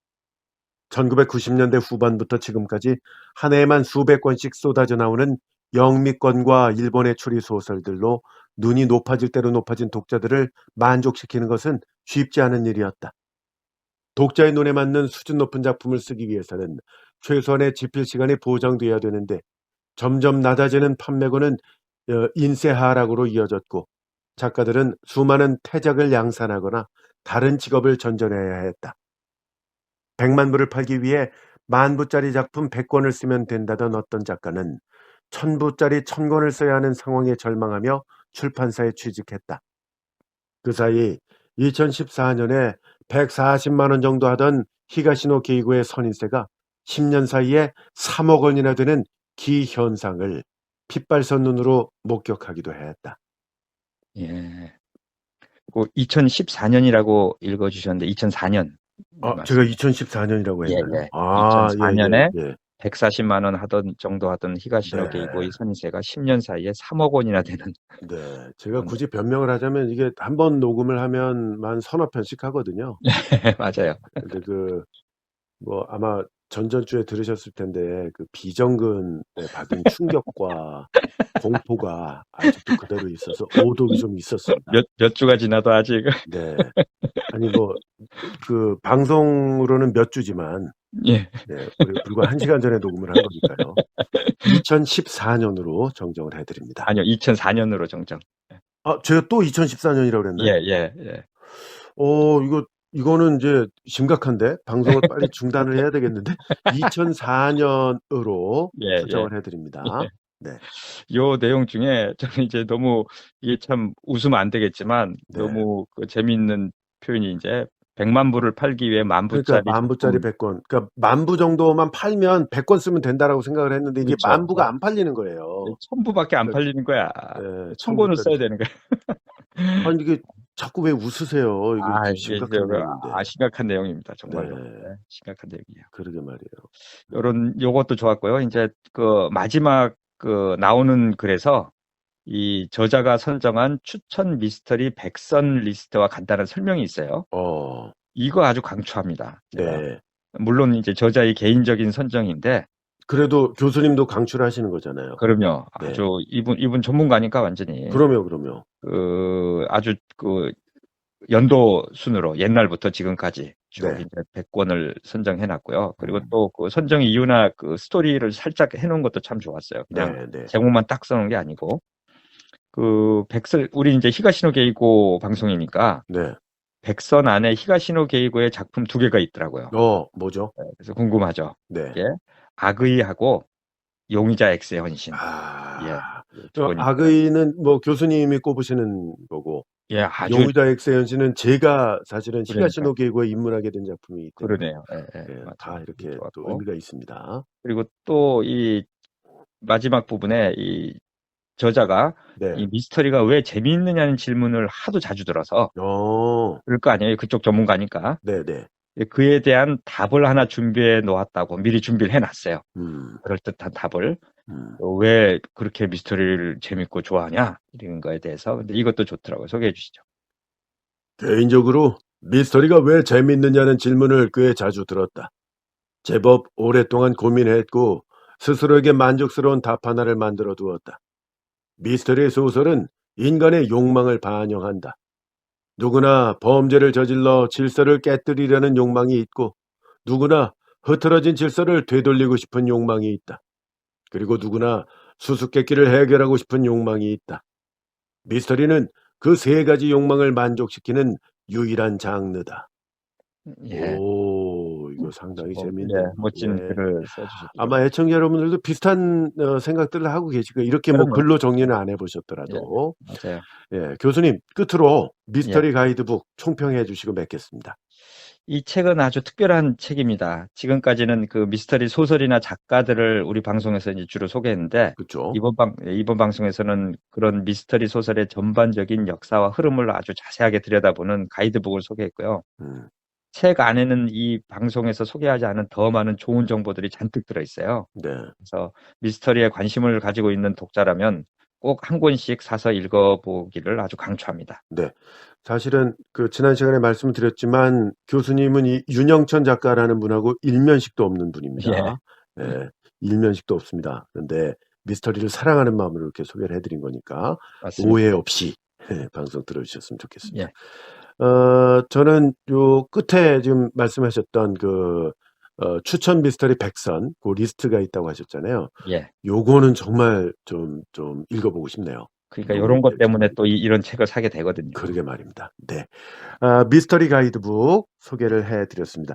1990년대 후반부터 지금까지 한 해에만 수백 권씩 쏟아져 나오는 영미권과 일본의 추리소설들로 눈이 높아질 대로 높아진 독자들을 만족시키는 것은 쉽지 않은 일이었다. 독자의 눈에 맞는 수준 높은 작품을 쓰기 위해서는 최소한의 집필 시간이 보장돼야 되는데 점점 낮아지는 판매고는 인세 하락으로 이어졌고 작가들은 수많은 태작을 양산하거나 다른 직업을 전전해야 했다. 100만 부를 팔기 위해 10,000부짜리 작품 100권을 쓰면 된다던 어떤 작가는 1000부짜리 1000권을 써야 하는 상황에 절망하며 출판사에 취직했다. 그 사이 2014년에 140만 원 정도 하던 히가시노 게이고의 선인세가 10년 사이에 3억 원이나 되는 기현상을 핏발선 눈으로 목격하기도 했다. 예. 그 2014년이라고 읽어주셨는데 2004년. 네, 제가 맞습니다. 2014년이라고 예, 했나요? 예. 아, 예, 예, 2004년에 예. 140만 원 정도 하던 히가시노 네. 게이고의 선세가 10년 사이에 3억 원이나 되는 네. 제가 그런 굳이 변명을 하자면 이게 한 번 녹음을 하면 한 서너 편씩 하거든요. 맞아요. 근데 뭐 아마 전전주에 들으셨을 텐데 그 비정근에 받은 충격과 공포가 아직도 그대로 있어서 오독이 좀 있었습니다. 몇 주가 지나도 아직 네. 아니 뭐 그 방송으로는 몇 주지만 예. 네, 우리가 불과 1 시간 전에 녹음을 한 거니까요. 2014년으로 정정을 해 드립니다. 아니요. 2004년으로 정정. 제가 또 2014년이라고 예, 그랬나요? 예, 예. 이거는 이제 심각한데 방송을 빨리 중단을 해야 되겠는데 2004년으로 예, 예. 수정을 해 드립니다. 네. 요 내용 중에 저는 이제 너무 이게 참 웃으면 안 되겠지만 네. 너무 그 재미있는 표현이 이제 100만 부를 팔기 위해 10,000 그러니까 부짜리 10,000 부짜리 작품을 100권. 그러니까 10,000부 정도만 팔면 100권 쓰면 된다라고 생각을 했는데 이게 그렇죠. 10,000부가 안 팔리는 거예요. 1,000부밖에 안 그러니까 팔리는 거야. 예, 1,000권을 1,000부짜리 써야 되는 거야. 아니 이게 자꾸 왜 웃으세요? 이게 아, 좀 이게 이제 심각한 내용인데. 심각한 내용입니다. 정말로. 네. 네, 심각한 내용이에요. 그러게 말이에요. 요것도 좋았고요. 이제 그 마지막 그 나오는 글에서 이 저자가 선정한 추천 미스터리 100선 리스트와 간단한 설명이 있어요. 이거 아주 강추합니다. 제가. 네. 물론 이제 저자의 개인적인 선정인데 그래도 교수님도 강추를 하시는 거잖아요. 그럼요. 네. 아주 이분 전문가니까 완전히 그럼요. 아주 그 연도 순으로 옛날부터 지금까지 쭉 네. 이제 100권을 선정해 놨고요. 그리고 또 그 선정 이유나 그 스토리를 살짝 해 놓은 것도 참 좋았어요. 그냥 네. 제목만 딱 써 놓은 게 아니고 우리 이제 히가시노 게이고 방송이니까 네. 100선 안에 히가시노 게이고의 작품 2개가 있더라고요. 뭐죠? 네, 그래서 궁금하죠. 네. 이게 악의하고 용의자 X의 헌신. 예. 두 권입니다. 악의는 뭐 교수님이 꼽으시는 거고 예, 아주 용의자 X의 헌신은 제가 사실은 그러니까요. 히가시노 게이고에 입문하게 된 작품이기 때문에 그러네요. 예, 예, 맞아요. 다 이렇게 또 좋았고. 의미가 있습니다. 그리고 또 이 마지막 부분에 이 저자가 네. 이 미스터리가 왜 재미있느냐는 질문을 하도 자주 들어서 그럴 거 아니에요. 그쪽 전문가니까. 네네. 그에 대한 답을 하나 준비해 놓았다고 미리 준비를 해 놨어요. 그럴듯한 답을. 왜 그렇게 미스터리를 재밌고 좋아하냐? 이런 거에 대해서. 근데 이것도 좋더라고요. 소개해 주시죠. 개인적으로 미스터리가 왜 재밌느냐는 질문을 꽤 자주 들었다. 제법 오랫동안 고민했고 스스로에게 만족스러운 답 하나를 만들어 두었다. 미스터리 소설은 인간의 욕망을 반영한다. 누구나 범죄를 저질러 질서를 깨뜨리려는 욕망이 있고 누구나 흐트러진 질서를 되돌리고 싶은 욕망이 있다. 그리고 누구나 수수께끼를 해결하고 싶은 욕망이 있다. 미스터리는 그 세 가지 욕망을 만족시키는 유일한 장르다. 예. 이거 상당히 재밌는. 예, 멋진 예. 글을 써주셨더라고요. 아마 애청자 여러분들도 비슷한 생각들을 하고 계실 거예요. 이렇게 뭐 그럼요. 글로 정리는 안 해보셨더라도. 맞아요. 예, 교수님 끝으로 미스터리 가이드북 총평해 주시고 맺겠습니다. 이 책은 아주 특별한 책입니다. 지금까지는 그 미스터리 소설이나 작가들을 우리 방송에서 이제 주로 소개했는데 그렇죠? 이번 방송에서는 그런 미스터리 소설의 전반적인 역사와 흐름을 아주 자세하게 들여다보는 가이드북을 소개했고요. 책 안에는 이 방송에서 소개하지 않은 더 많은 좋은 정보들이 잔뜩 들어있어요. 네. 그래서 미스터리에 관심을 가지고 있는 독자라면 꼭 한 권씩 사서 읽어보기를 아주 강추합니다. 네. 사실은 그 지난 시간에 말씀을 드렸지만 교수님은 이 윤영천 작가라는 분하고 일면식도 없는 분입니다. 예, 일면식도 없습니다. 그런데 미스터리를 사랑하는 마음으로 이렇게 소개를 해드린 거니까 맞습니다. 오해 없이 방송 들어주셨으면 좋겠습니다. 예. 저는 요 끝에 지금 말씀하셨던 그 추천 미스터리 100선 그 리스트가 있다고 하셨잖아요. 예. 요거는 정말 좀 읽어보고 싶네요. 그러니까 이런 것 때문에 또 이런 책을 사게 되거든요. 그러게 말입니다. 네. 미스터리 가이드북 소개를 해드렸습니다.